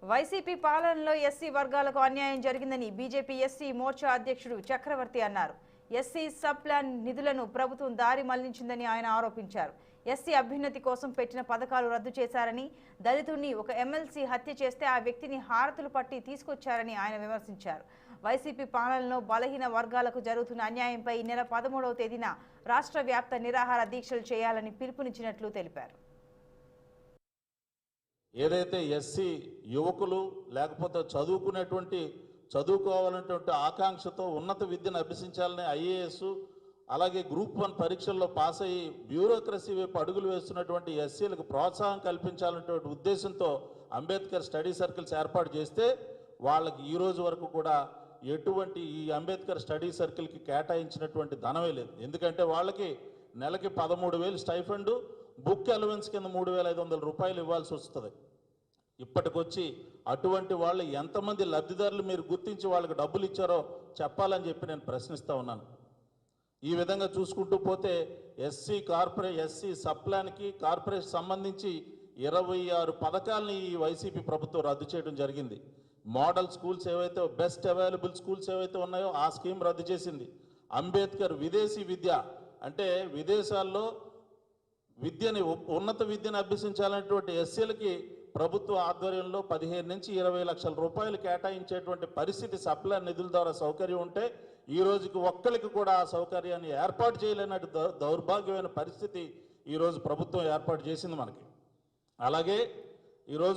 YCP పాలనలో SC వర్గాలకు అన్యాయం జరిగిందని బీజేపీ ఎస్సీ మోర్చా అధ్యక్షుడు చక్రవర్తి అన్నారు. ఎస్సీ సబ్ ప్లాన్ నిధులను ప్రభుత్వం దారి మళ్లించిందని ఆయన ఆరోపించారు. ఎస్సీ అభ్యున్నతి కోసం పెట్టిన పథకాలు రద్దు చేశారని, దళితుడిని ఒక ఎమ్మెల్సీ హత్య చేస్తే ఆ వ్యక్తిని హారతులు పట్టి తీసుకొచ్చారని ఆయన విమర్శించారు. వైసీపీ పాలనలో బలహీన వర్గాలకు జరుగుతున్న అన్యాయంపై ఈ నెల 13వ తేదీన రాష్ట్ర వ్యాప్త నిరాహార దీక్షలు చేయాలని పిలుపునిచ్చినట్లు తెలిపారు. ఏదైతే ఎస్సీ యువకులు లేకపోతే చదువుకోవాలనేటువంటి ఆకాంక్షతో ఉన్నత విద్యను అభ్యసించాలని ఐఏఎస్ అలాగే గ్రూప్ 1 పరీక్షల్లో పాస్ అయ్యి బ్యూరోక్రసీ వైపు అడుగులు వేస్తున్నటువంటి ఎస్సీలకు ప్రోత్సాహం కల్పించాలనేటువంటి ఉద్దేశంతో అంబేద్కర్ స్టడీ సర్కిల్స్ ఏర్పాటు చేస్తే వాళ్ళకి ఈ రోజు వరకు కూడా ఎటువంటి ఈ అంబేద్కర్ స్టడీ సర్కిల్కి కేటాయించినటువంటి ధనమే లేదు. ఎందుకంటే వాళ్ళకి నెలకి 13,000 స్టైఫండ్, బుక్ అలవెన్స్ కింద 3,500 రూపాయలు ఇవ్వాల్సి వస్తుంది. ఇప్పటికొచ్చి అటువంటి వాళ్ళు ఎంతమంది లబ్ధిదారులు మీరు గుర్తించి వాళ్ళకి డబ్బులు ఇచ్చారో చెప్పాలని చెప్పి నేను ప్రశ్నిస్తూ ఉన్నాను. ఈ విధంగా చూసుకుంటూ పోతే ఎస్సీ సబ్ ప్లాన్కి కార్పొరేషన్ సంబంధించి 26 పథకాలని ఈ వైసీపీ ప్రభుత్వం రద్దు చేయడం జరిగింది. మోడల్ స్కూల్స్ ఏవైతే బెస్ట్ అవైలబుల్ స్కూల్స్ ఏవైతే ఉన్నాయో ఆ స్కీమ్ రద్దు చేసింది. అంబేద్కర్ విదేశీ విద్య అంటే విదేశాల్లో ఉన్నత విద్యను అభ్యసించాలనేటువంటి ఎస్సీలకి ప్రభుత్వ ఆధ్వర్యంలో 15 నుంచి 20 లక్షల రూపాయలు కేటాయించేటువంటి పరిస్థితి సప్లాన్ నిధుల ద్వారా సౌకర్యం ఉంటే ఈ రోజుకి ఒక్కరికి కూడా ఆ సౌకర్యాన్ని ఏర్పాటు చేయలేనట్టు దౌర్భాగ్యమైన పరిస్థితి ఈరోజు ప్రభుత్వం ఏర్పాటు చేసింది మనకి. అలాగే ఈరోజు